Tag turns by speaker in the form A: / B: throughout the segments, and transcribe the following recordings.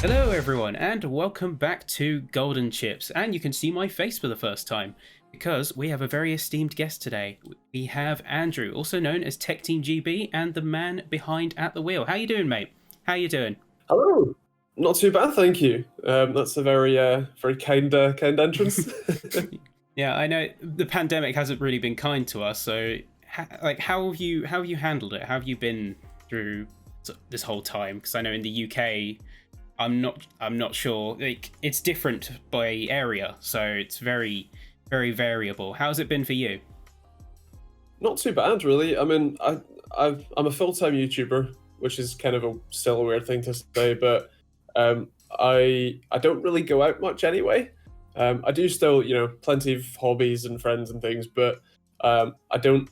A: Hello everyone and welcome back to Golden Chips, and you can see my face for the first time because we have a very esteemed guest today. We have Andrew, also known as TechTeamGB, and the man behind At the Wheel. How you doing, mate? How you doing?
B: Hello. Not too bad, thank you. That's a very kind entrance.
A: Yeah, I know the pandemic hasn't really been kind to us, so how have you handled it? How have you been through this whole time? Because I know in the UK, I'm not sure. Like, it's different by area, so it's very variable. How's it been for you?
B: Not too bad, really. I mean, I'm a full-time YouTuber, which is kind of still a weird thing to say, but I don't really go out much anyway. I do still, plenty of hobbies and friends and things, but I don't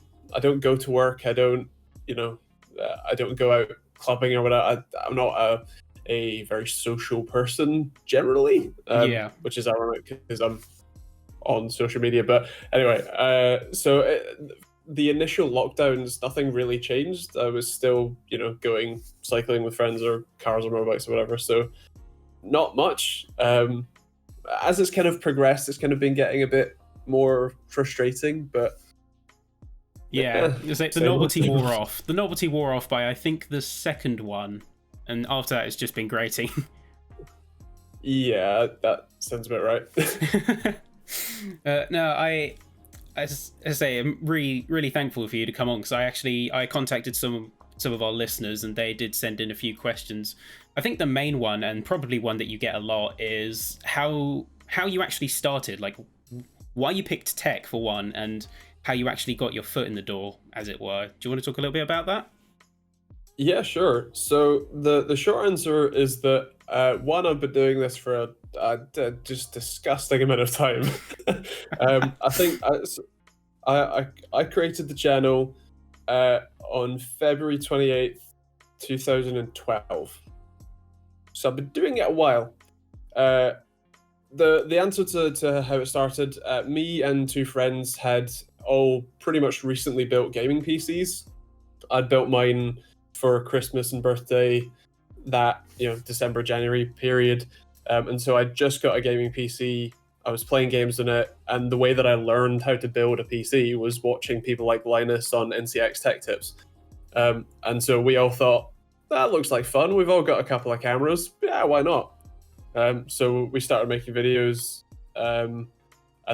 B: go to work. I don't go out clubbing or whatever. I'm not a very social person generally,
A: Yeah.
B: which is ironic because I'm on social media. But anyway, the initial lockdowns, nothing really changed. I was still, going cycling with friends or cars or motorbikes or whatever. So not much. As it's kind of progressed, it's kind of been getting a bit more frustrating, but
A: yeah, the novelty wore off. The novelty wore off by, I think, the second one, and after that it's just been grating.
B: Yeah, that sounds about right.
A: No, as I say, I'm really thankful for you to come on, because I contacted some of our listeners and they did send in a few questions. I think the main one, and probably one that you get a lot, is how you actually started, like why you picked tech for one, and how you actually got your foot in the door, as it were. Do you want to talk a little bit about that?
B: Yeah, sure. So the short answer is that one, I've been doing this for a just disgusting amount of time. I think I created the channel on February 28th, 2012. So I've been doing it a while. The answer to how it started, me and two friends had all pretty much recently built gaming PCs. I'd built mine for Christmas and birthday, that December, January period, and so I just got a gaming PC. I was playing games on it, and the way that I learned how to build a PC was watching people like Linus on NCX Tech Tips, and so we all thought, that looks like fun. We've all got a couple of cameras. Yeah, why not? So we started making videos, and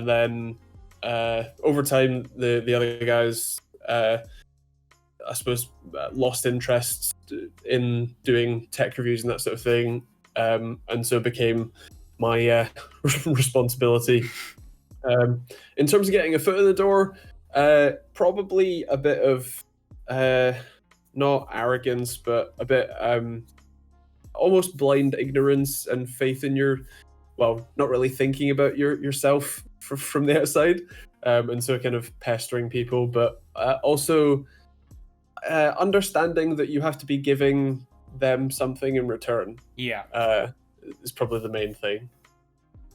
B: then over time, the other guys, I suppose, lost interest in doing tech reviews and that sort of thing, and so it became my responsibility. In terms of getting a foot in the door, probably a bit of not arrogance, but a bit almost blind ignorance and faith in not really thinking about yourself from the outside, and so kind of pestering people, but also understanding that you have to be giving them something in return.
A: Yeah.
B: Is probably the main thing.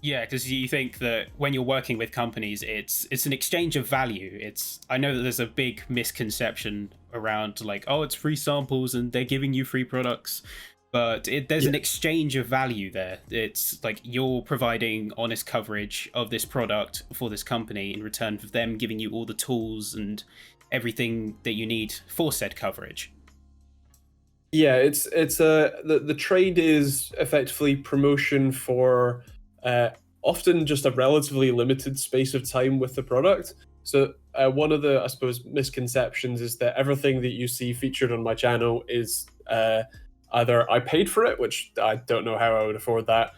A: Yeah, because you think that when you're working with companies, it's an exchange of value. I know that there's a big misconception around, like, oh, it's free samples and they're giving you free products, but there's an exchange of value there. It's like you're providing honest coverage of this product for this company in return for them giving you all the tools and everything that you need for said coverage.
B: Yeah, it's the trade is effectively promotion for often just a relatively limited space of time with the product. So one of the, I suppose, misconceptions is that everything that you see featured on my channel is either I paid for it, which I don't know how I would afford that,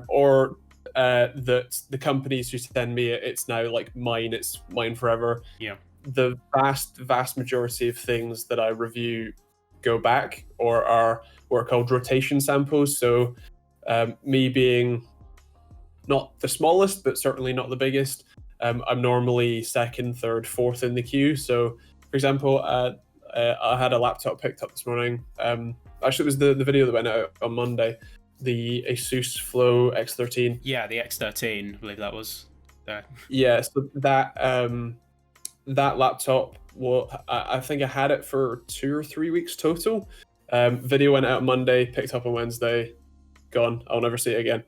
B: or that the companies who send me it, it's now like it's mine forever.
A: Yeah.
B: The vast majority of things that I review go back or are what are called rotation samples. So me being not the smallest, but certainly not the biggest, I'm normally second, third, fourth in the queue. So, for example, I had a laptop picked up this morning. Actually, it was the video that went out on Monday, the Asus Flow X13.
A: Yeah, the X13, I believe that was.
B: Yeah, so that that laptop, well, I think I had it for 2 or 3 weeks total. Video went out Monday, picked up on Wednesday, gone. I'll never see it again.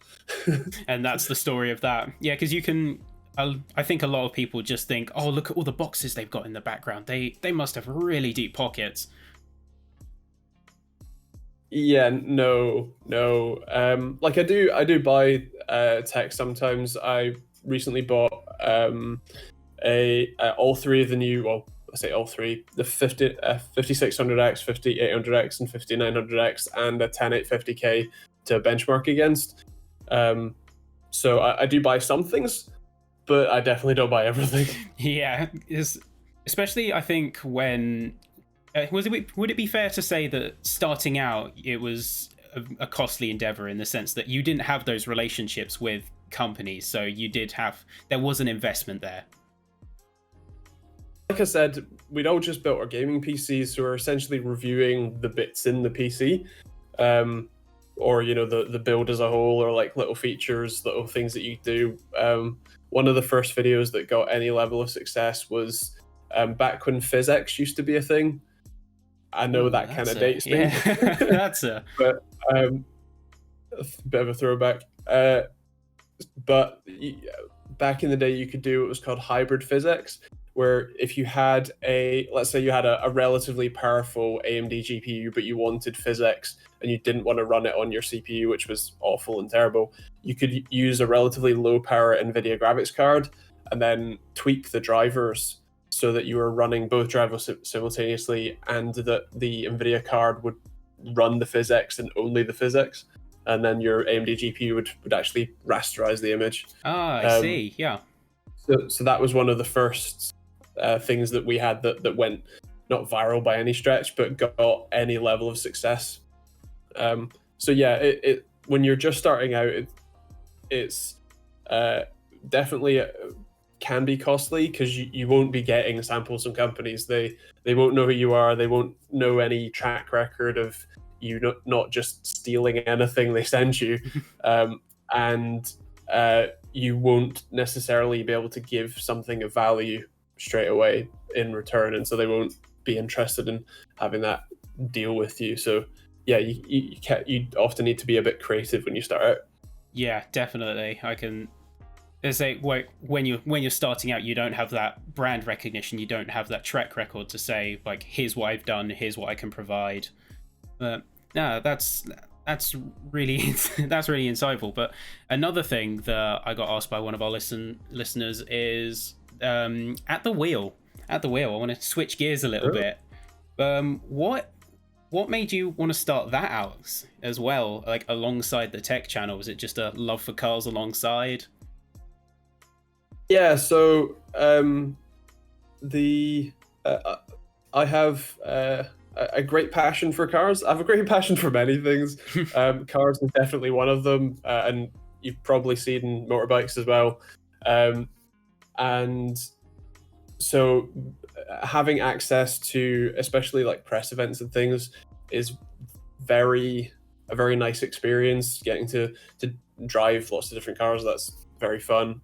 A: And that's the story of that. Yeah, because you can. I think a lot of people just think, oh, look at all the boxes they've got in the background. They must have really deep pockets.
B: Yeah, no. Like I do buy tech sometimes. I recently bought all three of the new, well, I say all three, the 5600X, 5800X, and 5900X, and a 10850K to benchmark against. So I do buy some things, but I definitely don't buy everything.
A: Yeah, especially I think when would it be fair to say that starting out it was a costly endeavor in the sense that you didn't have those relationships with companies, so there was an investment there.
B: Like I said, we'd all just built our gaming PCs, so we're essentially reviewing the bits in the PC, or the build as a whole, or like little features, little things that you do. One of the first videos that got any level of success was back when PhysX used to be a thing. I know that kind of dates me.
A: Yeah, that's a
B: but a bit of a throwback. But back in the day, you could do what was called hybrid PhysX, where if you had let's say you had a relatively powerful AMD GPU, but you wanted PhysX and you didn't want to run it on your CPU, which was awful and terrible, you could use a relatively low power NVIDIA graphics card and then tweak the drivers so that you were running both drivers simultaneously, and that the NVIDIA card would run the PhysX and only the PhysX, and then your AMD GPU would actually rasterize the image.
A: I see, yeah.
B: So that was one of the first things that we had that went not viral by any stretch, but got any level of success. So yeah, it when you're just starting out, it's definitely can be costly, because you won't be getting samples from companies. They won't know who you are. They won't know any track record of you not just stealing anything they send you, and you won't necessarily be able to give something of value straight away in return, and so they won't be interested in having that deal with you. So yeah, you often need to be a bit creative when you start out.
A: Yeah, definitely. I can say when you're starting out, you don't have that brand recognition, you don't have that track record to say like, here's what I've done, here's what I can provide. But no, that's really that's really insightful. But another thing that I got asked by one of our listeners is at the wheel. I want to switch gears a little bit. What made you want to start that out as well, like alongside the tech channel? Was it just a love for cars alongside?
B: Yeah, so I have a great passion for cars. I have a great passion for many things. Cars is definitely one of them, and you've probably seen motorbikes as well. And so having access to especially like press events and things is a very nice experience. Getting to drive lots of different cars, that's very fun.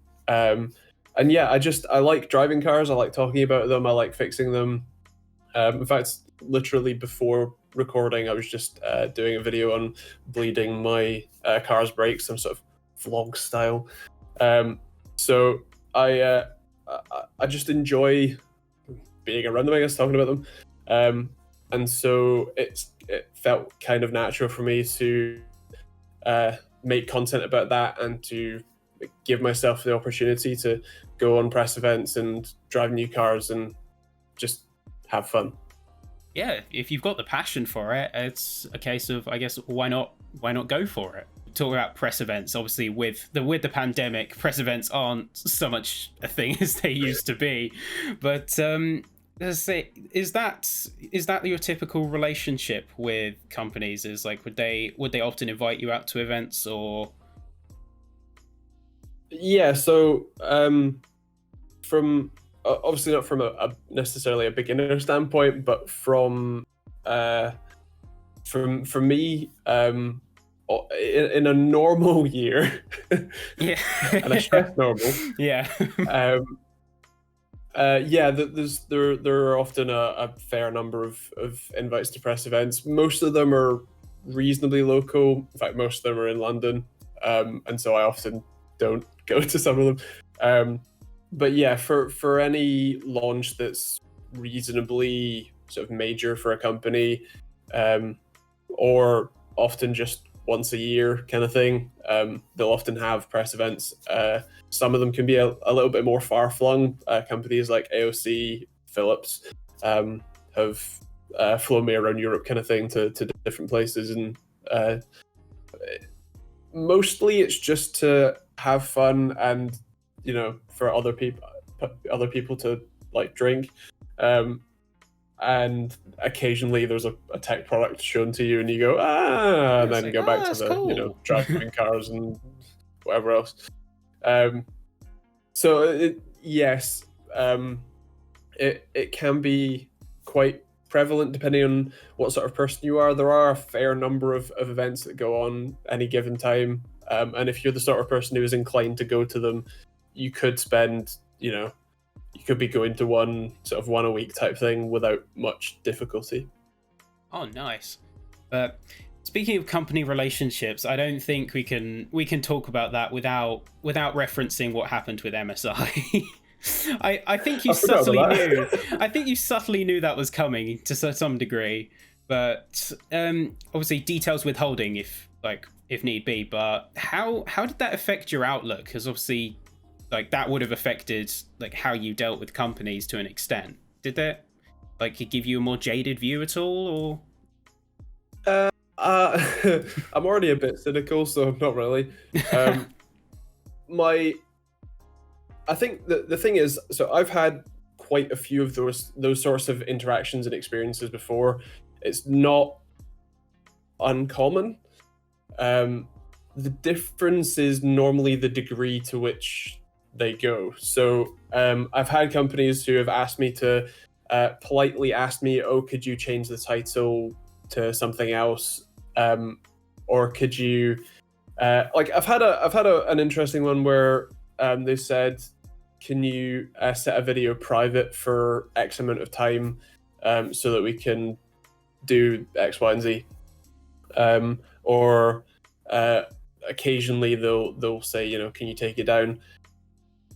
B: And yeah, I like driving cars. I like talking about them. I like fixing them. In fact, literally before recording, I was just doing a video on bleeding my car's brakes, some sort of vlog style. So I just enjoy being around them, I guess, talking about them. And so it felt kind of natural for me to make content about that, and to give myself the opportunity to go on press events and drive new cars and just have fun.
A: Yeah, if you've got the passion for it, it's a case of, I guess, why not go for it? Talk about press events. Obviously, with the pandemic, press events aren't so much a thing as they used to be. But let's say, is that your typical relationship with companies? Is like, would they often invite you out to events, or?
B: Yeah, so from obviously not from a necessarily a beginner standpoint, but from me, in a normal year,
A: Yeah,
B: and I stress normal,
A: yeah,
B: Yeah, there are often a fair number of invites to press events. Most of them are reasonably local. In fact, most of them are in London, and so I often don't go to some of them. But yeah, for any launch that's reasonably sort of major for a company, or often just once a year kind of thing, they'll often have press events. Some of them can be a little bit more far flung. Companies like AOC, Philips, have flown me around Europe, kind of thing, to different places, and mostly it's just to have fun and for other people to like drink. And occasionally there's a tech product shown to you and you go and then
A: like,
B: go back to
A: that's
B: the
A: cool.
B: driving cars and whatever else. Yes, it can be quite prevalent depending on what sort of person you are. There are a fair number of events that go on any given time, and if you're the sort of person who is inclined to go to them, you could spend you could be going to one a week type thing without much difficulty.
A: Oh, nice. But speaking of company relationships, I don't think we can talk about that without referencing what happened with MSI. I think you subtly knew. I think you subtly knew that was coming to some degree, but obviously details withholding if need be. But how did that affect your outlook? Because obviously, that would have affected how you dealt with companies to an extent. Did that give you a more jaded view at all, or?
B: I'm already a bit cynical, so not really. I think the thing is, so I've had quite a few of those sorts of interactions and experiences before. It's not uncommon. The difference is normally the degree to which they go. So I've had companies who have asked me to politely ask me, "Oh, could you change the title to something else, or could you?" I've had an interesting one where they said, "Can you set a video private for X amount of time, so that we can do X, Y, and Z?" Or occasionally they'll say, "Can you take it down?"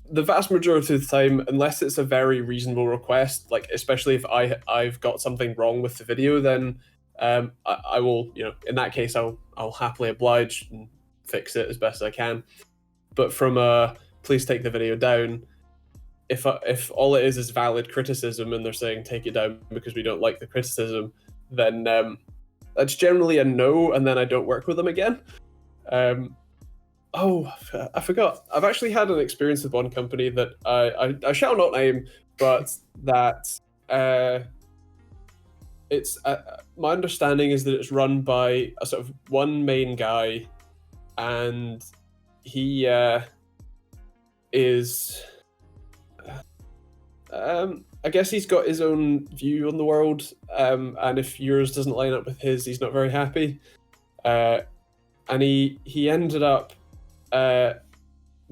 B: The vast majority of the time, unless it's a very reasonable request, especially if I've got something wrong with the video, then I will, in that case, I'll happily oblige and fix it as best I can. But from please take the video down, if all it is valid criticism and they're saying take it down because we don't like the criticism, then that's generally a no, and then I don't work with them again. Oh, I forgot. I've actually had an experience with one company that I shall not name, but that it's my understanding is that it's run by a sort of one main guy, and he is I guess he's got his own view on the world, and if yours doesn't line up with his, he's not very happy. And he ended up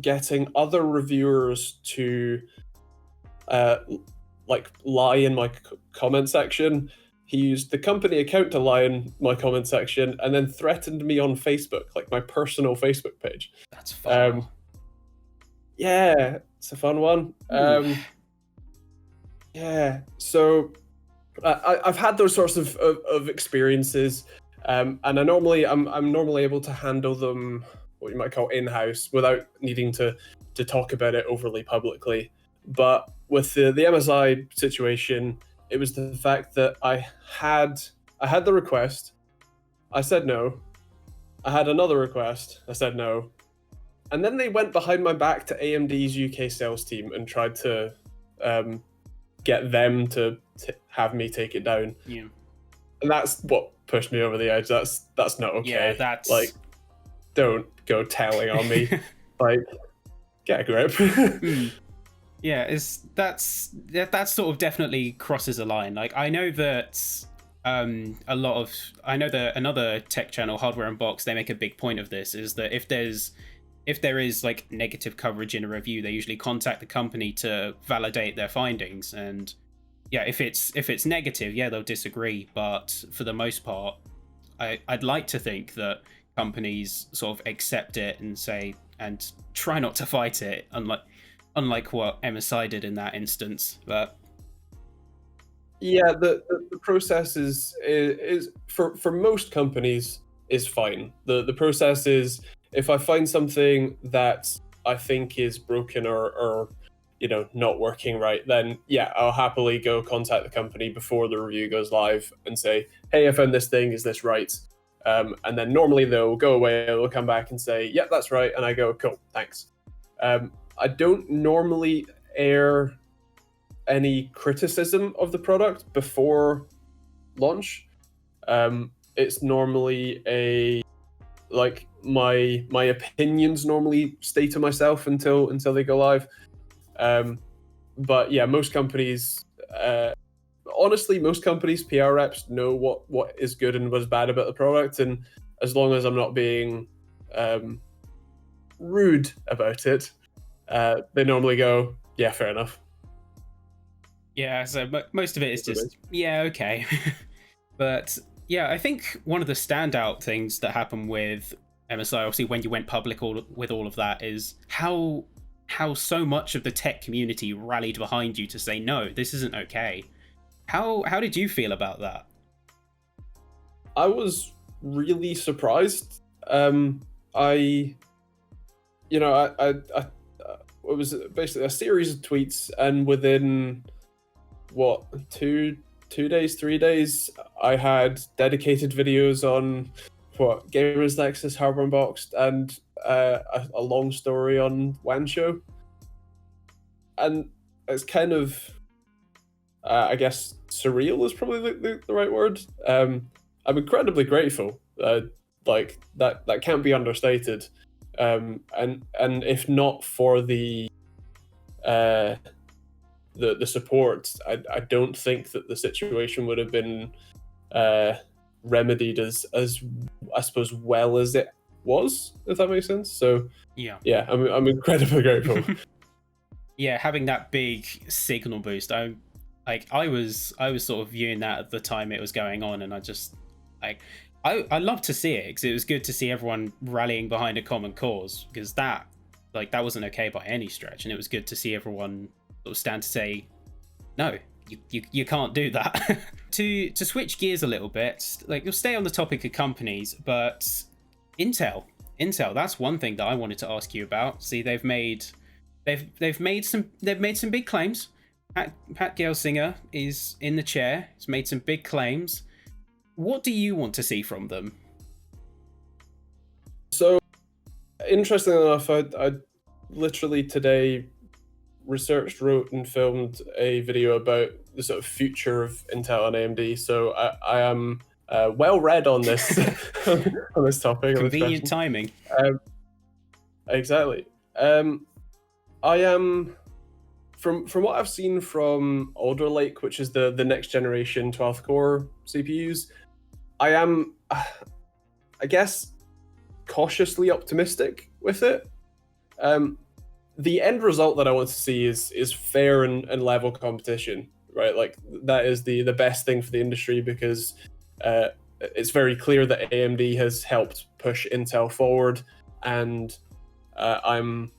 B: getting other reviewers to lie in my comment section. He used the company account to lie in my comment section, and then threatened me on Facebook, my personal Facebook page.
A: That's fun.
B: Yeah, it's a fun one. Yeah, so I've had those sorts of experiences, and I'm normally able to handle them, what you might call in-house, without needing to talk about it overly publicly. But with the MSI situation, it was the fact that I had the request, I said no. I had another request, I said no. And then they went behind my back to AMD's UK sales team and tried to get them to have me take it down.
A: Yeah.
B: And that's what pushed me over the edge. That's not okay.
A: Yeah, that's
B: don't go telling on me. Get a grip.
A: Yeah, that sort of definitely crosses a line. I know that another tech channel, Hardware Unboxed, they make a big point of this, is that if there's if there is like negative coverage in a review, they usually contact the company to validate their findings. And yeah, if it's negative, yeah, they'll disagree. But for the most part, I'd like to think that companies sort of accept it and say and try not to fight it, unlike what MSI did in that instance. But
B: yeah, the process is for most companies is fine. The process is, if I find something that I think is broken or not working right, then yeah, I'll happily go contact the company before the review goes live and say, hey, I found this thing, is this right? And then normally they'll go away, they'll come back and say, yeah, that's right, and I go, cool, thanks. I don't normally air any criticism of the product before launch. It's normally my opinions normally stay to myself until they go live. But yeah, most companies, honestly, most companies' PR reps know what is good and what is bad about the product, and as long as I'm not being rude about it, they normally go, yeah, fair enough.
A: yeah, so most of it is just, yeah, okay. But yeah, I think one of the standout things that happened with MSI, obviously when you went public with all of that, is how so much of the tech community rallied behind you to say, no, this isn't okay. How did you feel about that?
B: I was really surprised. I it was basically a series of tweets, and within what, 2 days, 3 days, I had dedicated videos on Gamers Nexus, Hardware Unboxed, and a long story on WAN Show. And it's kind of, I guess, surreal is probably the right word. I'm incredibly grateful. Like that can't be understated. And if not for the support, I don't think that the situation would have been remedied as I suppose well as it was, if that makes sense. So yeah, I'm incredibly grateful.
A: Yeah, having that big signal boost, I was sort of viewing that at the time it was going on, and I love to see it because it was good to see everyone rallying behind a common cause, because that wasn't okay by any stretch, and it was good to see everyone sort of stand to say, no, you can't do that. To switch gears a little bit, you'll stay on the topic of companies, but Intel, that's one thing that I wanted to ask you about. See, they've made some big claims. Pat Gelsinger is in the chair. He's made some big claims. What do you want to see from them?
B: So, interestingly enough, I literally today researched, wrote, and filmed a video about the sort of future of Intel and AMD. So I am well read on this on this topic.
A: Convenient timing.
B: Exactly. I am, from what I've seen from Alder Lake, which is the next generation 12th core CPUs, I am, I guess, cautiously optimistic with it. The end result that I want to see is fair and level competition, right? Like, that is the best thing for the industry, because it's very clear that AMD has helped push Intel forward, and I'm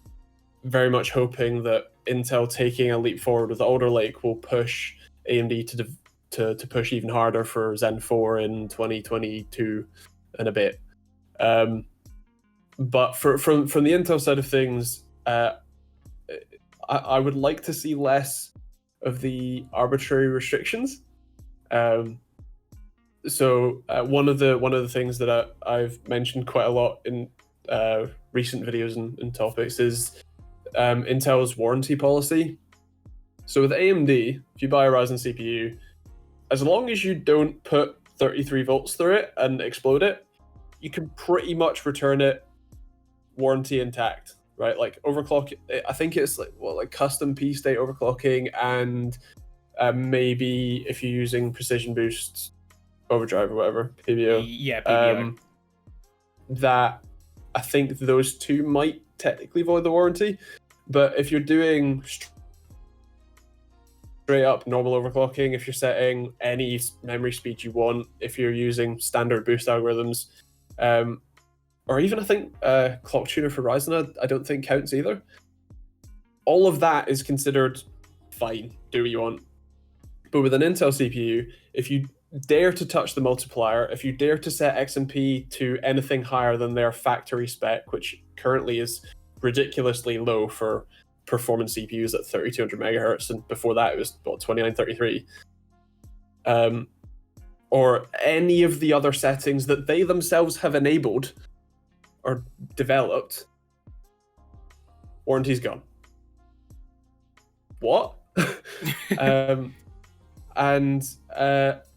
B: very much hoping that Intel taking a leap forward with Alder Lake will push AMD to push even harder for Zen 4 in 2022 and a bit. But from the Intel side of things, I would like to see less of the arbitrary restrictions. So one of the things that I've mentioned quite a lot in recent videos and topics is Intel's warranty policy. So with AMD, if you buy a Ryzen CPU, as long as you don't put 33 volts through it and explode it, you can pretty much return it warranty intact, right? Like overclock, I think it's like custom P state overclocking, and maybe if you're using precision boost overdrive or whatever, PBO.
A: Yeah, PBO.
B: That I think those two might technically void the warranty. But if you're doing straight up normal overclocking, if you're setting any memory speed you want, if you're using standard boost algorithms, or even I think clock tuner for Ryzen, I don't think counts either. All of that is considered fine, do what you want. But with an Intel CPU, if you dare to touch the multiplier, if you dare to set XMP to anything higher than their factory spec, which currently is ridiculously low for performance CPUs at 3200 megahertz, and before that it was 2933, or any of the other settings that they themselves have enabled or developed, warranty's gone. What? And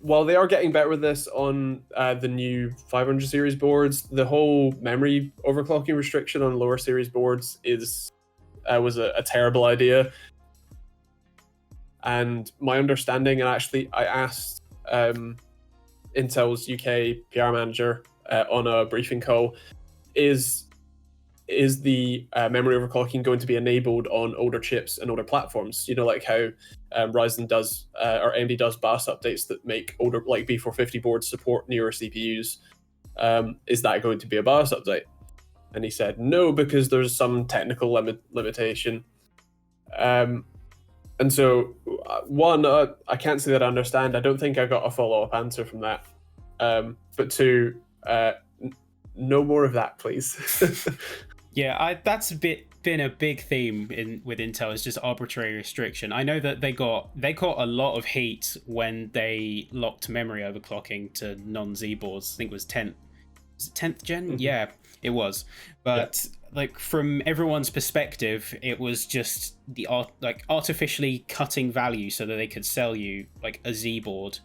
B: while they are getting better with this on the new 500 series boards, the whole memory overclocking restriction on lower series boards was a terrible idea. And my understanding, and actually I asked Intel's UK PR manager on a briefing call, is the memory overclocking going to be enabled on older chips and older platforms? You know, like how Ryzen does or AMD does BIOS updates that make older, like B450 boards support newer CPUs. Is that going to be a BIOS update? And he said no, because there's some technical limitation. And so, one, I can't say that I understand. I don't think I got a follow-up answer from that. But two, no more of that, please.
A: Yeah, that's been a big theme with Intel, is just arbitrary restriction. I know that they caught a lot of heat when they locked memory overclocking to non-Z boards. I think it was 10th gen? Mm-hmm. Yeah, it was. But like from everyone's perspective, it was just the artificially cutting value so that they could sell you like a Z board.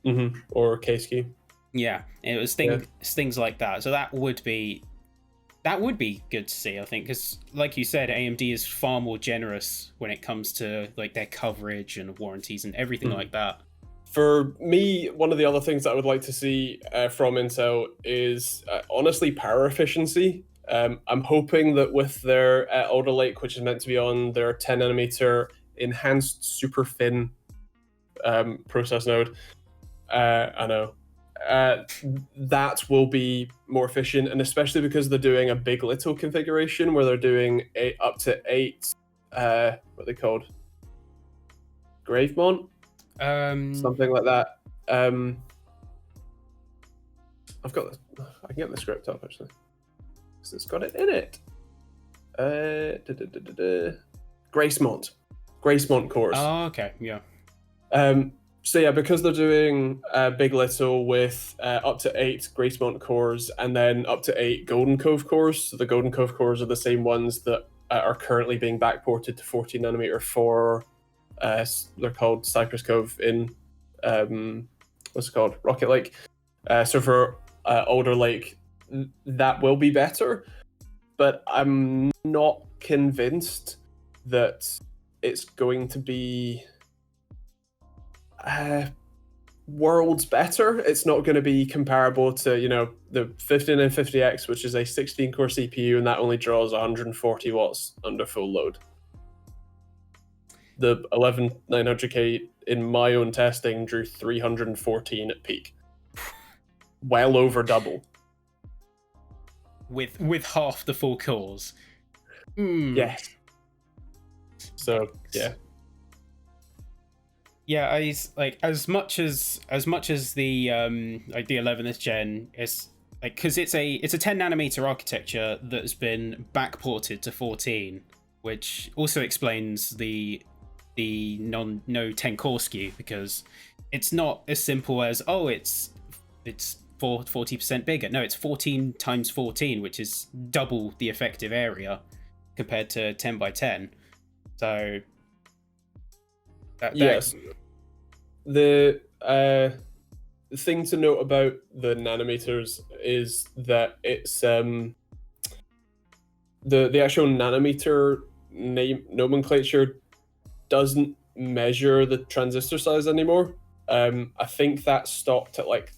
B: Mm-hmm. Or K-SKU.
A: Yeah, it was things like that. So that would be good to see, I think, because like you said, AMD is far more generous when it comes to like their coverage and warranties and everything like that.
B: For me, one of the other things that I would like to see from Intel is honestly power efficiency. I'm hoping that with their Alder Lake, which is meant to be on their 10 nanometer enhanced super thin process node, I know, that will be more efficient, and especially because they're doing a big little configuration where they're doing up to 8 what are they called, Gravemont, something like that. I've got this. I can get the script up actually, because it's got it in it. Gracemont cores.
A: Oh, okay, yeah.
B: So yeah, because they're doing Big Little with up to 8 Gracemont cores and then up to 8 Golden Cove cores. So the Golden Cove cores are the same ones that are currently being backported to 14 nanometer for they're called Cypress Cove in what's it called, Rocket Lake. So for Alder Lake, that will be better, but I'm not convinced that it's going to be worlds better. It's not going to be comparable to, you know, the 15950X, which is a 16 core CPU, and that only draws 140 watts under full load. The 11900K in my own testing drew 314 at peak. Well over double.
A: With half the full cores.
B: Yes. So yeah.
A: Yeah, as much as the like the 11th gen is like, because it's a 10 nanometer architecture that's been backported to 14, which also explains the no 10 core SKU, because it's not as simple as it's 40% bigger. No, it's 14 times 14, which is double the effective area compared to 10 by 10. So
B: yes. The thing to note about the nanometers is that it's the actual nanometer nomenclature doesn't measure the transistor size anymore. I think that stopped at like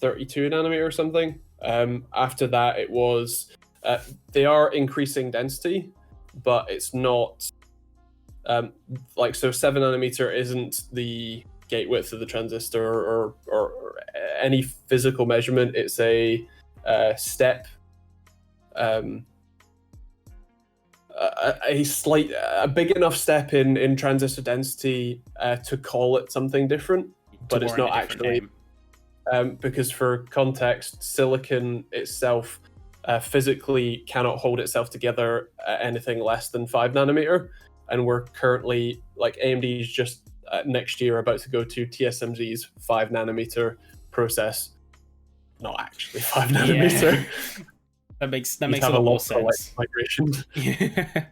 B: 32 nanometer or something. After that, it was They are increasing density, but it's not so 7 nanometer isn't the gate width of the transistor or any physical measurement. It's a step, a big enough step in transistor density to call it something different, but it's not actually. Because for context, silicon itself physically cannot hold itself together at anything less than 5 nanometer, and we're currently, like, AMD's just next year about to go to TSMC's 5 nanometer process. Not actually 5 nanometer.
A: Yeah. That makes a lot more sense.
B: Migration.
A: Yeah.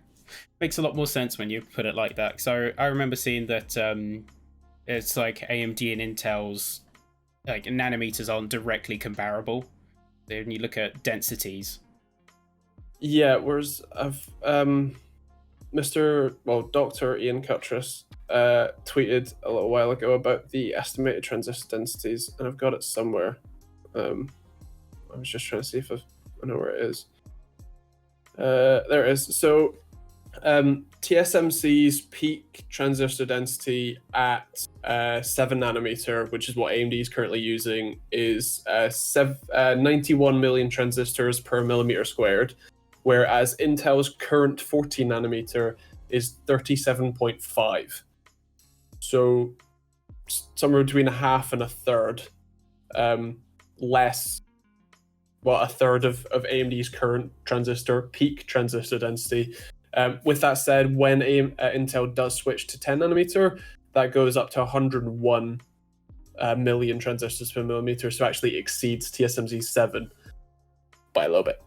A: Makes a lot more sense when you put it like that. So I remember seeing that it's like AMD and Intel's like nanometers aren't directly comparable when you look at densities.
B: Yeah, whereas Dr. Ian Cuttress tweeted a little while ago about the estimated transistor densities, and I've got it somewhere. I was just trying to see if I know where it is. There it is. So TSMC's peak transistor density at 7 nanometer, which is what AMD is currently using, is 91 million transistors per millimeter squared, whereas Intel's current 14 nanometer is 37.5. So somewhere between a half and a third less. Well, a third of AMD's current peak transistor density. With that said, when Intel does switch to 10 nanometer, that goes up to 101 million transistors per millimeter, so actually exceeds TSMC's 7 by a little bit.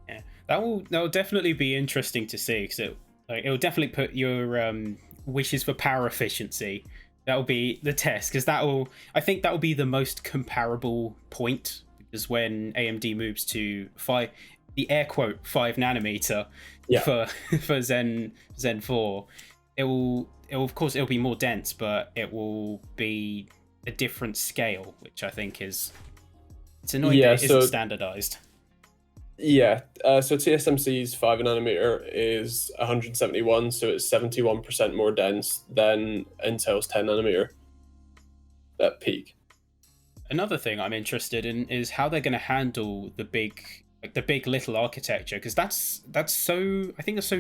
A: Yeah, that will definitely be interesting to see, because it will definitely put your wishes for power efficiency. That will be the test, because I think that will be the most comparable point. Because when AMD moves to the air quote 5 nanometer for Zen 4, it will of course it'll be more dense, but it will be a different scale, which I think it's annoying that it isn't standardized.
B: Yeah, so TSMC's 5 nanometer is 171, so it's 71% more dense than Intel's 10 nanometer at peak.
A: Another thing I'm interested in is how they're going to handle the big little architecture, because that's so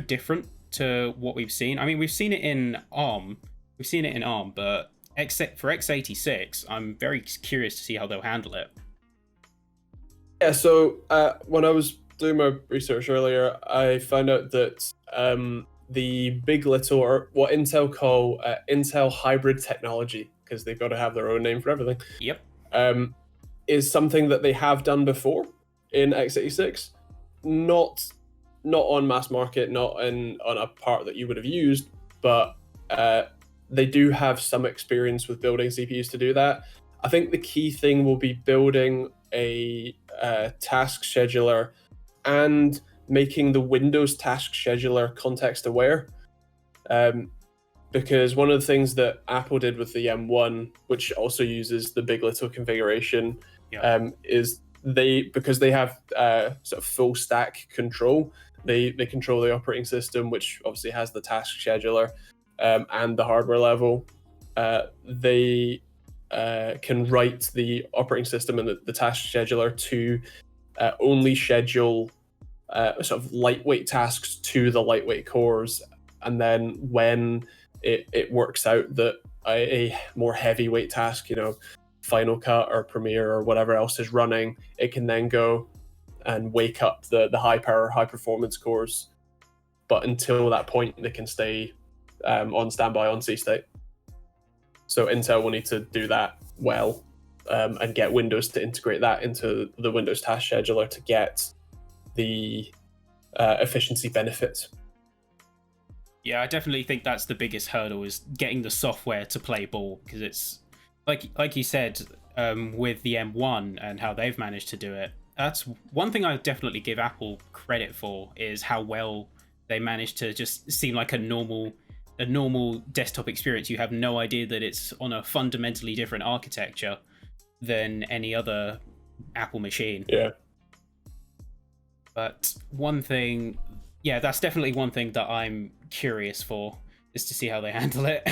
A: different to what we've seen. I mean, we've seen it in ARM, but for x86, I'm very curious to see how they'll handle it.
B: Yeah, so when I was doing my research earlier, I found out that the big little, or what Intel call Intel hybrid technology, because they've got to have their own name for everything.
A: Yep.
B: Is something that they have done before in x86, not on mass market, not on a part that you would have used, but they do have some experience with building CPUs to do that. I think the key thing will be building a task scheduler and making the Windows task scheduler context aware. Because one of the things that Apple did with the M1, which also uses the big little configuration, is because they have sort of full stack control. They control the operating system, which obviously has the task scheduler and the hardware level. They can write the operating system and the task scheduler to only schedule sort of lightweight tasks to the lightweight cores, and then when it works out that a more heavyweight task, Final Cut or Premiere or whatever else is running, it can then go and wake up the high power, high performance cores. But until that point, they can stay on standby on C state. So Intel will need to do that well and get Windows to integrate that into the Windows task scheduler to get the efficiency benefits.
A: Yeah, I definitely think that's the biggest hurdle, is getting the software to play ball, because it's like you said with the M1 and how they've managed to do it. That's one thing I definitely give Apple credit for, is how well they managed to just seem like a normal desktop experience. You have no idea that it's on a fundamentally different architecture than any other Apple machine.
B: Yeah.
A: But one thing, yeah, that's definitely one thing that I'm curious for, is to see how they handle it.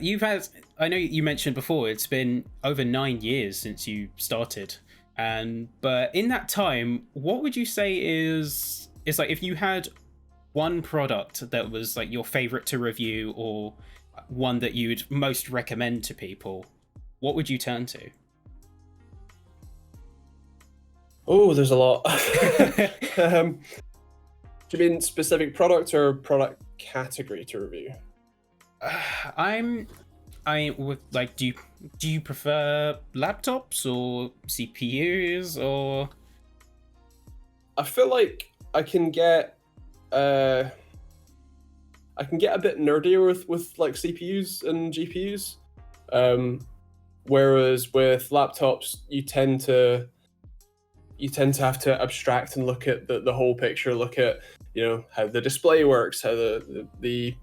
A: You've had, I know you mentioned before, it's been over 9 years since you started, but in that time, what would you say is like, if you had one product that was like your favorite to review, or one that you'd most recommend to people, what would you turn to?
B: Oh, there's a lot. um, do you mean specific product or product category to review?
A: I'm I would like, do you prefer laptops or CPUs or
B: I feel like uh I can get a bit nerdier with like CPUs and GPUs. Um, Whereas with laptops, you tend to have to abstract and look at the whole picture, look at, how the display works, how the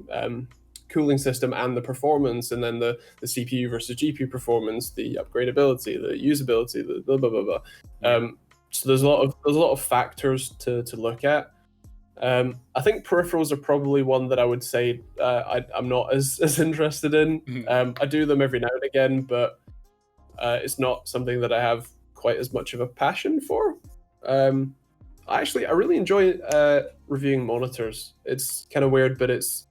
B: cooling system and the performance, and then the CPU versus GPU performance, the upgradability, the usability, the blah blah blah blah.
A: yeah.
B: So there's a lot of factors to look at. I think peripherals are probably one that I would say I'm not as interested in. I do them every now and again, but it's not something that I have quite as much of a passion for. I really enjoy reviewing monitors. It's kind of weird, but it's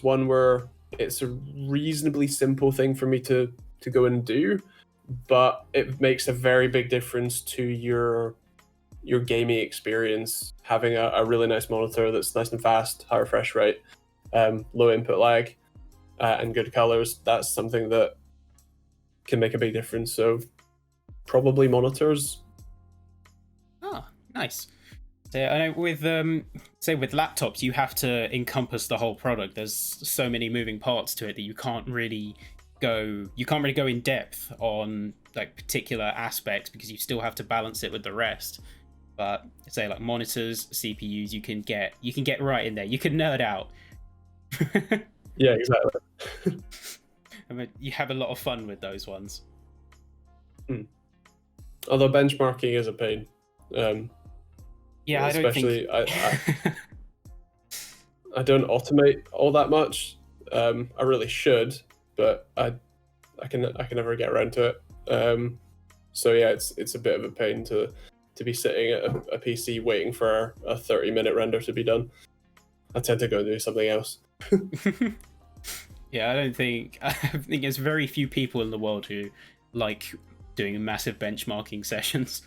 B: one where it's a reasonably simple thing for me to go and do, but it makes a very big difference to your gaming experience. Having a really nice monitor that's nice and fast, high refresh rate, low input lag, and good colors. That's something that can make a big difference. So probably monitors.
A: Oh, nice. So I know with say with laptops, you have to encompass the whole product. There's so many moving parts to it that you can't really go in depth on like particular aspects, because you still have to balance it with the rest. But say like monitors, CPUs, you can get right in there. You can nerd out.
B: Yeah, exactly.
A: I mean, you have a lot of fun with those ones.
B: Although benchmarking is a pain.
A: Yeah, I don't think.
B: Especially I don't automate all that much. I really should, but I can never get around to it. So yeah, it's a bit of a pain to be sitting at a PC waiting for a 30-minute render to be done. I tend to go and do something else.
A: Yeah, I think there's very few people in the world who like doing massive benchmarking sessions.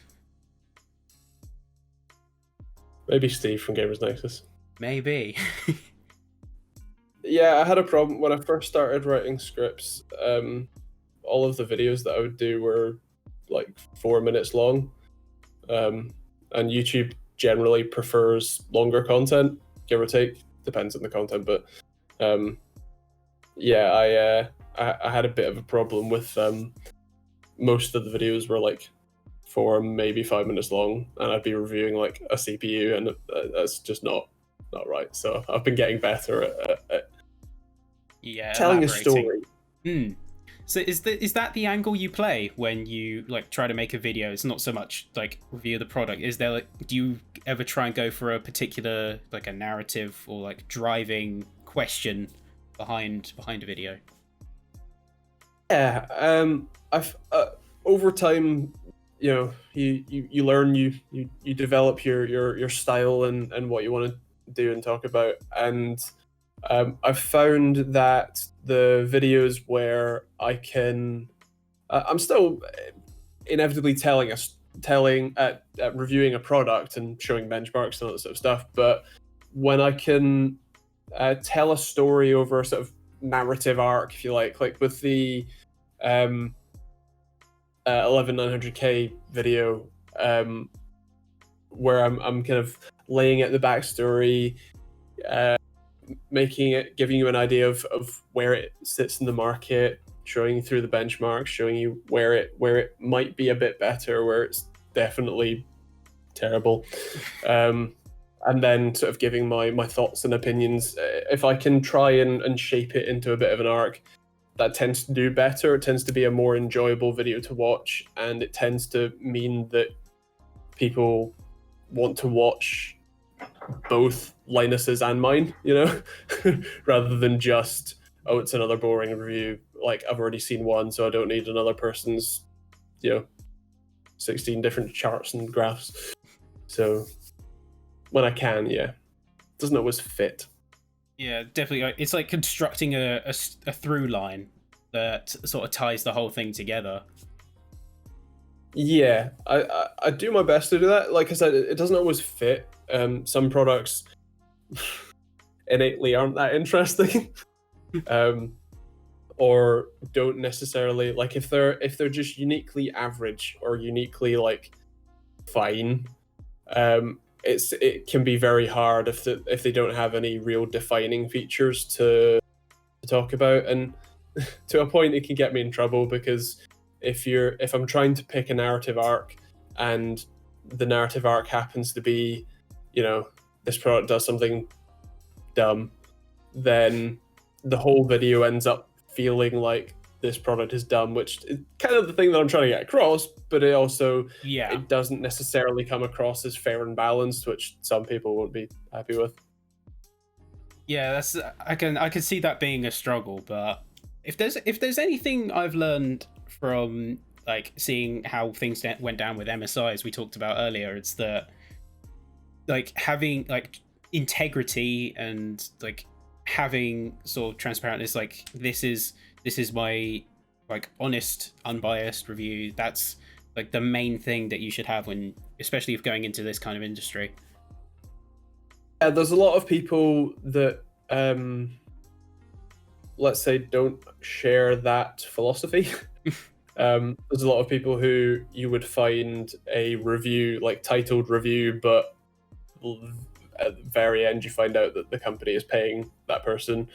B: Maybe Steve from Gamers Nexus.
A: Maybe.
B: Yeah, I had a problem when I first started writing scripts. All of the videos that I would do were like 4 minutes long, and YouTube generally prefers longer content, give or take, depends on the content. But yeah, I had a bit of a problem with most of the videos were like 4, maybe 5 minutes long, and I'd be reviewing like a CPU, and that's just not right. So I've been getting better at
A: Yeah,
B: telling a
A: elaborating.
B: story.
A: So is that the angle you play when you like try to make a video? It's not so much like review the product. Is there like, do you ever try and go for a particular like a narrative or like driving question behind a video?
B: Yeah, I've over time, you learn, you develop your style and what you want to do and talk about, and I've found that the videos where I'm still inevitably reviewing a product and showing benchmarks and all that sort of stuff, but when I can tell a story over a sort of narrative arc, if you like with the 11900K video, where I'm kind of laying out the backstory, giving you an idea of where it sits in the market, showing you through the benchmarks, showing you where it might be a bit better, where it's definitely terrible, and then sort of giving my thoughts and opinions. If I can try and shape it into a bit of an arc, that tends to do better. It tends to be a more enjoyable video to watch, and it tends to mean that people want to watch both Linus's and mine, rather than just, oh, it's another boring review. Like, I've already seen one, so I don't need another person's, 16 different charts and graphs. So when I can, it doesn't always fit.
A: Yeah, definitely. It's like constructing a through line that sort of ties the whole thing together.
B: Yeah, I do my best to do that. Like I said, it doesn't always fit. Some products innately aren't that interesting, or don't necessarily, like, if they're just uniquely average or uniquely like fine. It can be very hard if they don't have any real defining features to talk about, and to a point it can get me in trouble, because if I'm trying to pick a narrative arc and the narrative arc happens to be, this product does something dumb, then the whole video ends up feeling like this product is dumb, which is kind of the thing that I'm trying to get across, but it also it doesn't necessarily come across as fair and balanced, which some people won't be happy with.
A: Yeah, I can see that being a struggle, but if there's anything I've learned from like seeing how things went down with MSI, as we talked about earlier, it's that like having like integrity and like having sort of transparentness, like this is my like honest, unbiased review. That's like the main thing that you should have when, especially if going into this kind of industry.
B: Yeah, there's a lot of people that let's say don't share that philosophy. There's a lot of people who you would find a review, like titled review, but at the very end you find out that the company is paying that person,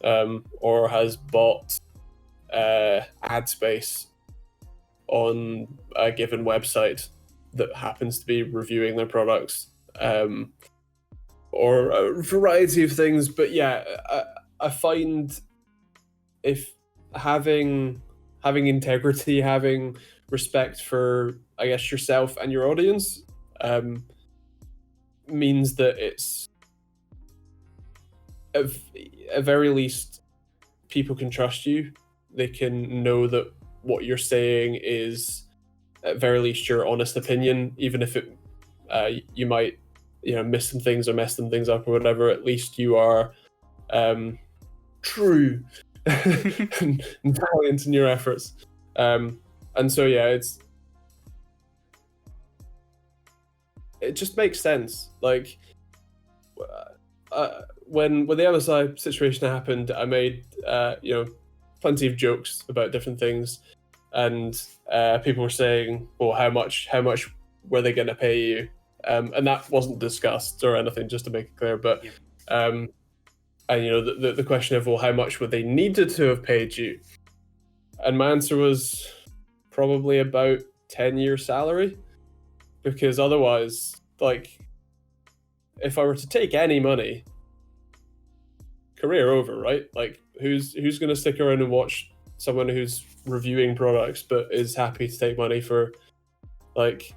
B: or has bought ad space on a given website that happens to be reviewing their products, or a variety of things. But yeah, I find if having integrity, having respect for, I guess, yourself and your audience, means that it's at very least people can trust you. They can know that what you're saying is at very least your honest opinion, even if it you might miss some things or mess some things up or whatever. At least you are true and valiant in your efforts. And so yeah, it just makes sense. Like when the MSI situation happened, I made plenty of jokes about different things, and people were saying, well, how much were they going to pay you? And that wasn't discussed or anything, just to make it clear. But and the question of, well, how much would they needed to have paid you? And my answer was probably about 10 years salary, because otherwise, like, if I were to take any money, career over, right? Like, who's going to stick around and watch someone who's reviewing products but is happy to take money for, like,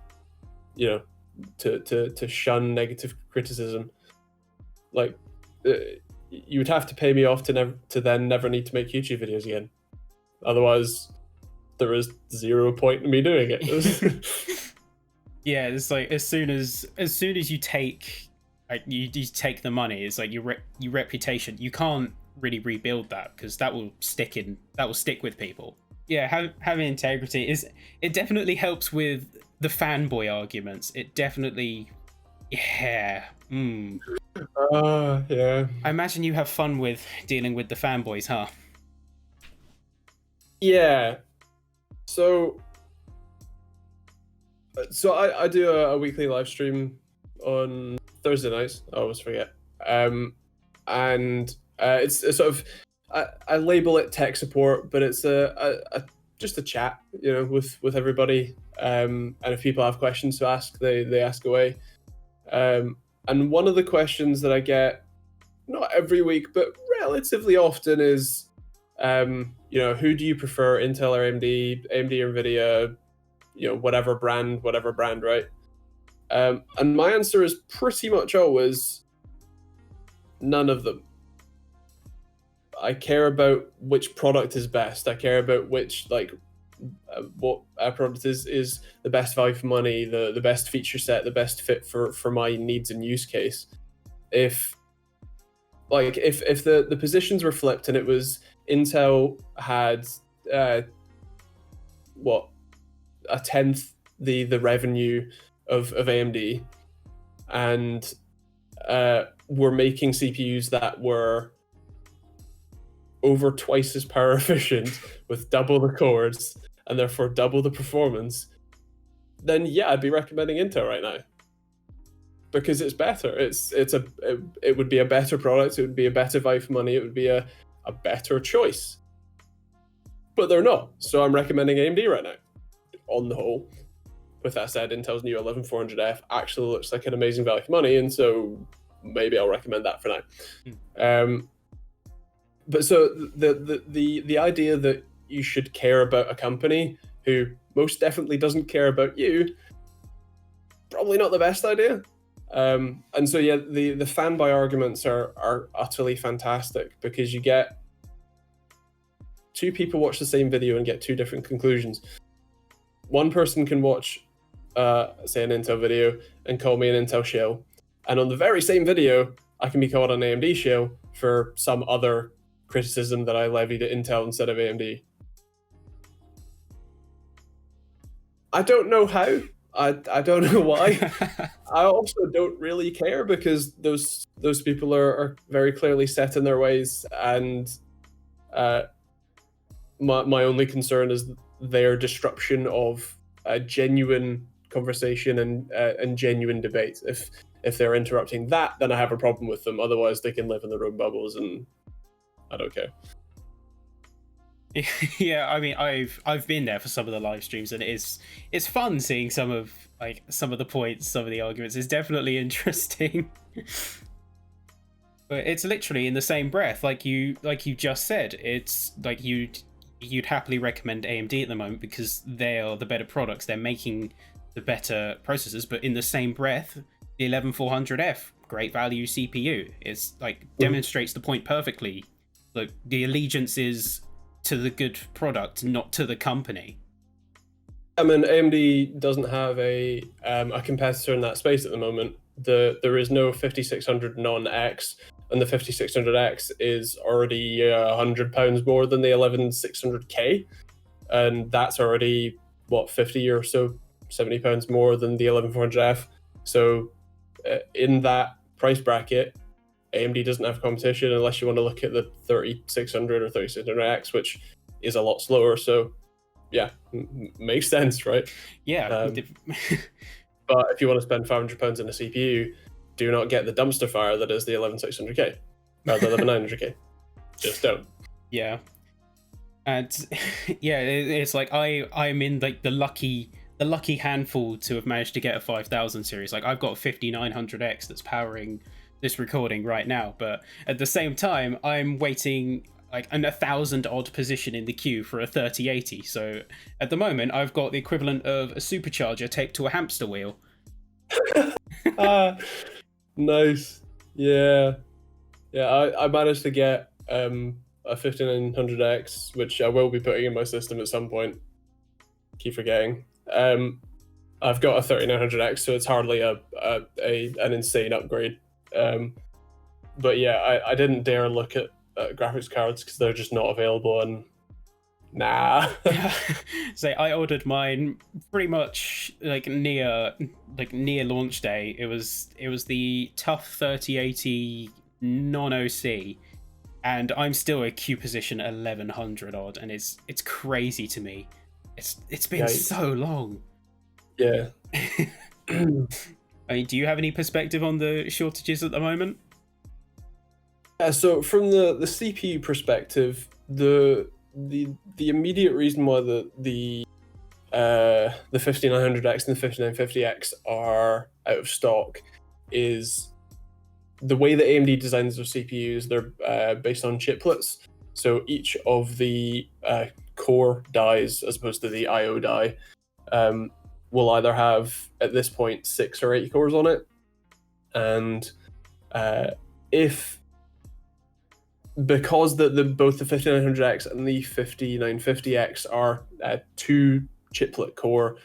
B: to shun negative criticism? Like, you would have to pay me off to then never need to make YouTube videos again. Otherwise, there is zero point in me doing it.
A: Yeah, it's like as soon as you take, like, you take the money, it's like your reputation. You can't really rebuild that, because that will stick with people. Yeah, having integrity it definitely helps with the fanboy arguments. It definitely, yeah.
B: Yeah.
A: I imagine you have fun with dealing with the fanboys, huh?
B: Yeah. So I do a weekly live stream on Thursday nights. I always forget. And it's a sort of, I label it tech support, but it's just a chat, with everybody. And if people have questions to ask, they ask away. And one of the questions that I get, not every week, but relatively often, is, who do you prefer, Intel or AMD or NVIDIA, whatever brand, right? And my answer is pretty much always none of them. I care about which product is best. I care about which what product is the best value for money, the best feature set, the best fit for my needs and use case. If the positions were flipped and it was Intel had a tenth the revenue of AMD, and we're making CPUs that were over twice as power efficient with double the cores and therefore double the performance, then yeah, I'd be recommending Intel right now because it's better. It would be a better product. It would be a better value for money. It would be a better choice. But they're not, so I'm recommending AMD right now. On the whole, with that said, Intel's new 11400F actually looks like an amazing value for money, and so maybe I'll recommend that for now. But so the idea that you should care about a company who most definitely doesn't care about you, probably not the best idea. And so yeah, the fanboy arguments are utterly fantastic because you get two people watch the same video and get two different conclusions. One person can watch, say, an Intel video and call me an Intel shill, and on the very same video, I can be called an AMD shill for some other criticism that I levied at Intel instead of AMD. I don't know how. I don't know why. I also don't really care because those people are very clearly set in their ways, and my only concern is their disruption of a genuine conversation and genuine debate. If they're interrupting that, then I have a problem with them. Otherwise, they can live in their own bubbles, and I don't care.
A: Yeah, I mean, I've been there for some of the live streams, and it's fun seeing some of the points, some of the arguments. It's definitely interesting. But it's literally in the same breath, like you just said. It's like you'd happily recommend AMD at the moment because they are the better products. They're making the better processors, but in the same breath, the 11400F, great value CPU. It's like demonstrates the point perfectly. Like the allegiance is to the good product, not to the company.
B: I mean, AMD doesn't have a competitor in that space at the moment. There is no 5600 non-X, and the 5600X is already £100 more than the 11600K, and that's already what, 50 or so, £70 more than the 11400F. So in that price bracket, AMD doesn't have competition unless you want to look at the 3600 or 3600X, which is a lot slower. So yeah, makes sense, right?
A: Yeah.
B: But if you want to spend £500 on a CPU, do not get the dumpster fire that is the 11600K or the 11900K. Just don't.
A: Yeah. And yeah, it's like I'm in like the lucky handful to have managed to get a 5000 series. Like I've got a 5900X that's powering this recording right now, but at the same time I'm waiting like an 1,000 odd position in the queue for a 3080. So at the moment I've got the equivalent of a supercharger taped to a hamster wheel.
B: Nice. Yeah, I managed to get a 5900X, which I will be putting in my system at some point. Keep forgetting. I've got a 3900X, so it's hardly an insane upgrade. But yeah, I didn't dare look at graphics cards because they're just not available, and nah.
A: So I ordered mine pretty much like near launch day. It was the TUF 3080 non-OC, and I'm still a queue position 1100 odd, and it's crazy to me. It's been so long.
B: Yeah.
A: I mean, do you have any perspective on the shortages at the moment?
B: Yeah, so from the CPU perspective, the immediate reason why the 5900X and the 5950X are out of stock is the way that AMD designs their CPUs. They're based on chiplets, so each of the core dies, as opposed to the IO die, will either have at this point 6 or 8 cores on it, and if because both the 5900X and the 5950X are 2 chiplet core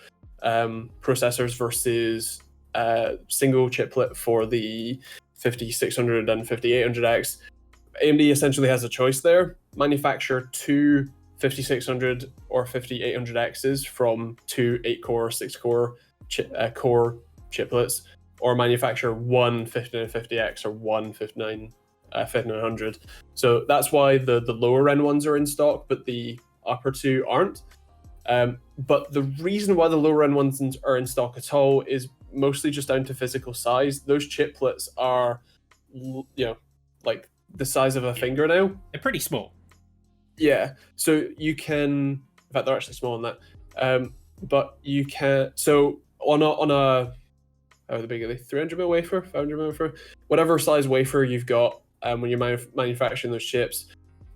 B: processors versus single chiplet for the 5600 and 5800X, AMD essentially has a choice there: manufacture 2 5600 or 5800Xs from 2 8-core, 6-core core chiplets, or manufacture one 5950X or one 5900. So that's why the lower end ones are in stock, but the upper two aren't. But the reason why the lower end ones are in stock at all is mostly just down to physical size. Those chiplets are, like the size of a fingernail.
A: They're pretty small.
B: Yeah, so you can. In fact, they're actually smaller than that. But you can. So on a how big are they? 300mm wafer, 500mm wafer, whatever size wafer you've got. When you're manufacturing those chips,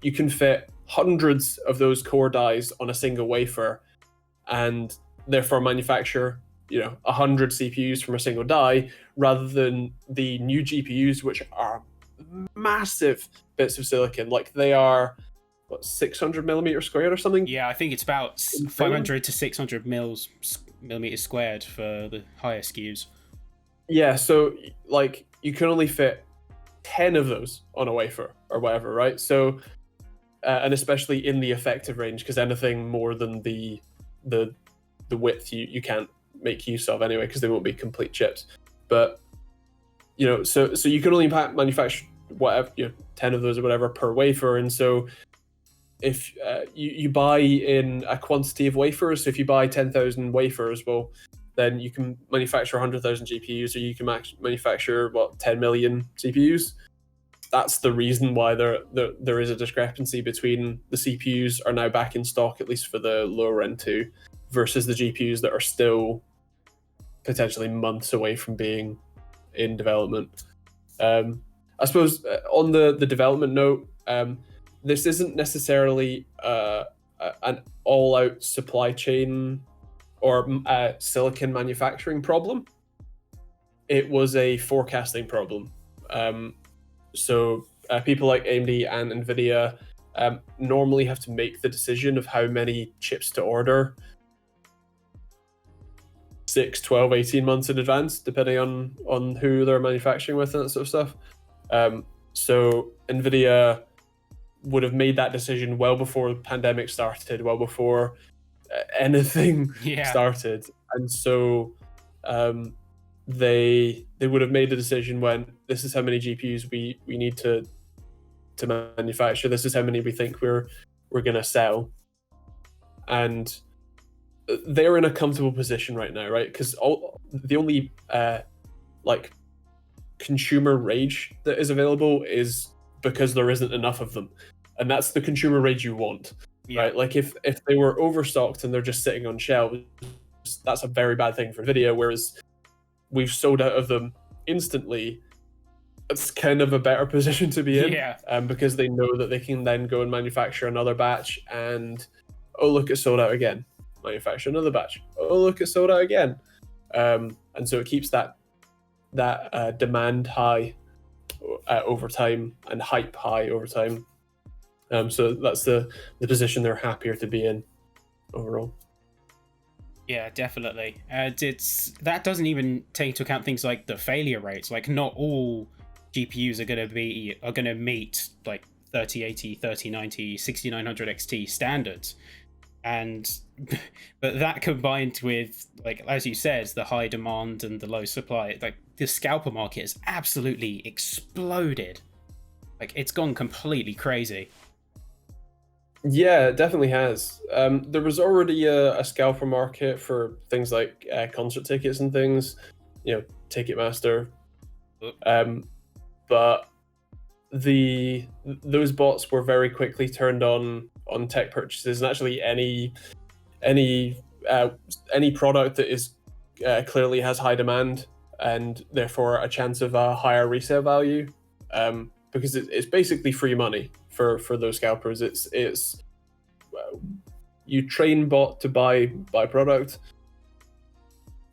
B: you can fit hundreds of those core dies on a single wafer, and therefore manufacture 100 CPUs from a single die, rather than the new GPUs, which are massive bits of silicon. Like they are 600 millimeters squared or something.
A: Yeah, I think it's about 500 to 600 millimeters squared for the higher SKUs.
B: Yeah, so like you can only fit 10 of those on a wafer or whatever, right? So and especially in the effective range, because anything more than the width you can't make use of anyway, because they won't be complete chips. But so you can only manufacture whatever 10 of those or whatever per wafer. And so if you buy in a quantity of wafers, so if you buy 10,000 wafers, well, then you can manufacture 100,000 GPUs, or you can manufacture 10 million CPUs. That's the reason why there is a discrepancy between the CPUs are now back in stock, at least for the lower end two, versus the GPUs that are still potentially months away from being in development. I suppose on the development note, this isn't necessarily an all-out supply chain or silicon manufacturing problem. It was a forecasting problem. So people like AMD and NVIDIA normally have to make the decision of how many chips to order 6, 12, 18 months in advance, depending on who they're manufacturing with and that sort of stuff. So NVIDIA would have made that decision well before the pandemic started, well before anything started. And so they would have made the decision when this is how many GPUs we need to manufacture, this is how many we think we're going to sell. And they're in a comfortable position right now, right? Because the only consumer rage that is available is because there isn't enough of them, and that's the consumer rage you want, right? Like if they were overstocked and they're just sitting on shelves, that's a very bad thing for Nvidia. Whereas we've sold out of them instantly, it's kind of a better position to be in, because they know that they can then go and manufacture another batch, and oh look, it's sold out again. Manufacture another batch. Oh look, it's sold out again. And so it keeps that demand high over time and hype high over time. So that's the position they're happier to be in overall.
A: Yeah, definitely. That doesn't even take into account things like the failure rates. Like not all GPUs are going to meet like 3080, 3090, 6900 XT standards. But that combined with, like as you said, the high demand and the low supply, like the scalper market has absolutely exploded. Like it's gone completely crazy.
B: Yeah, it definitely has. There was already a scalper market for things like concert tickets and things, Ticketmaster. But those bots were very quickly turned on tech purchases, and actually any product that is clearly has high demand and therefore a chance of a higher resale value, because it's basically free money for those scalpers. It's you train bot to buy product,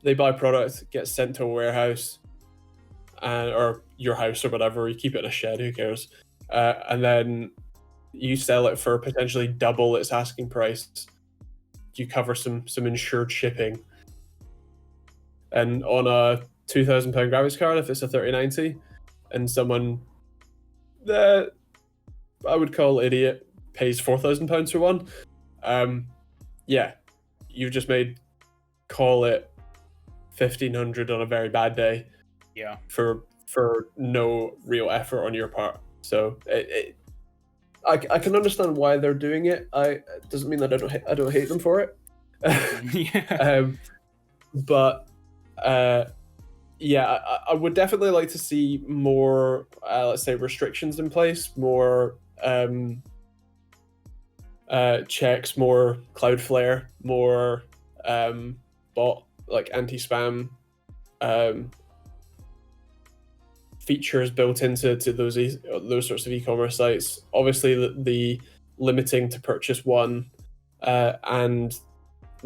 B: they buy product, gets sent to a warehouse, or your house or whatever. You keep it in a shed, who cares? And then you sell it for potentially double its asking price. You cover some insured shipping, and on a £2,000 graphics card, if it's a 3090, and someone that I would call idiot pays £4,000 for one, yeah, you've just made, call it 1,500 on a very bad day.
A: Yeah.
B: For no real effort on your part. So I can understand why they're doing it. It doesn't mean that I don't hate them for it.
A: Yeah.
B: But yeah, I would definitely like to see more, let's say, restrictions in place, more checks, more Cloudflare, more bot, like anti-spam features built into those sorts of e-commerce sites. Obviously, the limiting to purchase one, and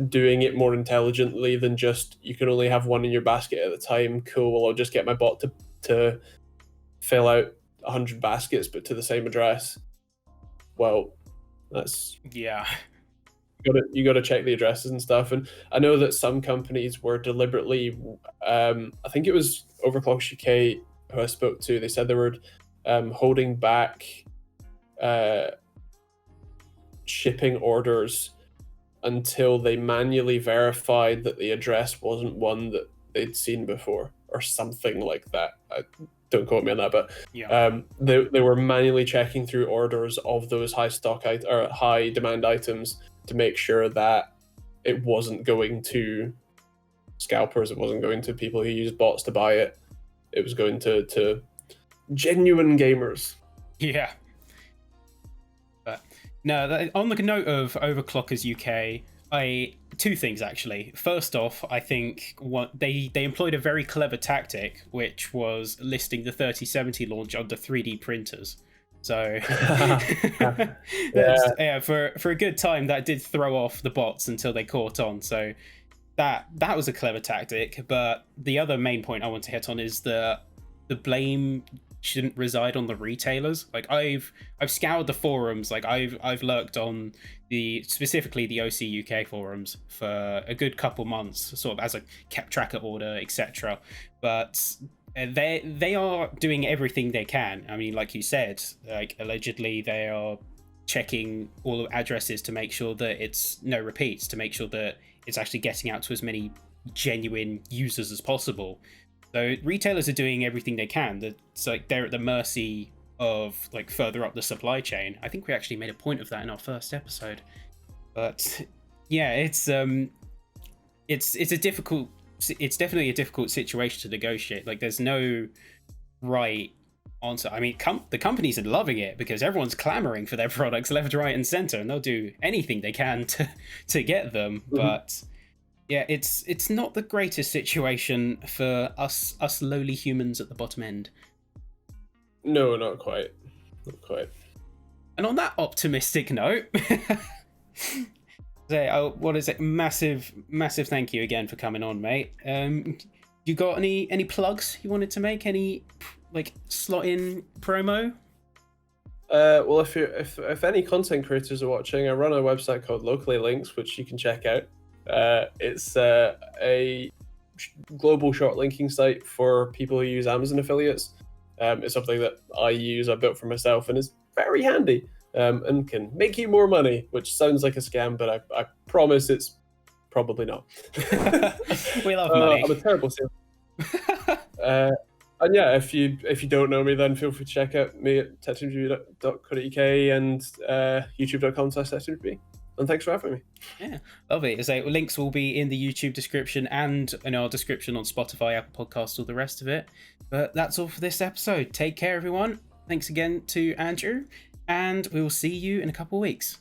B: doing it more intelligently than just you can only have one in your basket at a time. Cool, well, I'll just get my bot to fill out 100 baskets, but to the same address. Well, that's you got to check the addresses and stuff. And I know that some companies were deliberately, I think it was Overclock UK who I spoke to, they said they were holding back shipping orders until they manually verified that the address wasn't one that they'd seen before, or something like that. Don't quote me on that, but
A: Yeah.
B: They were manually checking through orders of those high demand items to make sure that it wasn't going to scalpers, it wasn't going to people who use bots to buy it. It was going to genuine gamers.
A: Yeah. But no, on the note of Overclockers UK, two things actually. First off, I think they employed a very clever tactic, which was listing the 3070 launch under 3D printers. So for a good time, that did throw off the bots until they caught on. So that was a clever tactic. But the other main point I want to hit on is the blame shouldn't reside on the retailers. Like I've scoured the forums, like I've lurked on specifically the OC UK forums for a good couple months, sort of as a kept track of order, etc. But they are doing everything they can. I mean, like you said, like allegedly they are checking all the addresses to make sure that it's no repeats, to make sure that it's actually getting out to as many genuine users as possible. So retailers are doing everything they can. It's like they're at the mercy of like further up the supply chain. I think we actually made a point of that in our first episode. But yeah, it's definitely a difficult situation to negotiate. Like there's no right answer. I mean, the companies are loving it because everyone's clamoring for their products left, right, and center, and they'll do anything they can to get them. Mm-hmm. But yeah, it's not the greatest situation for us lowly humans at the bottom end.
B: No, not quite. Not quite.
A: And on that optimistic note, what is it? Massive thank you again for coming on, mate. You got any plugs you wanted to make? Any like slot in promo?
B: Well, if any content creators are watching, I run a website called Locally Links, which you can check out. It's a global short linking site for people who use Amazon affiliates. It's something that I use, I built for myself, and is very handy, and can make you more money, which sounds like a scam, but I promise it's probably not.
A: We love money.
B: I'm a terrible salesman. And yeah, if you don't know me, then feel free to check out me at TechTeamGB.co.uk and youtube.com/TechTeamGB. And thanks for having me.
A: Yeah, lovely. So links will be in the YouTube description and in our description on Spotify, Apple Podcasts, all the rest of it. But that's all for this episode. Take care, everyone. Thanks again to Andrew, and we will see you in a couple of weeks.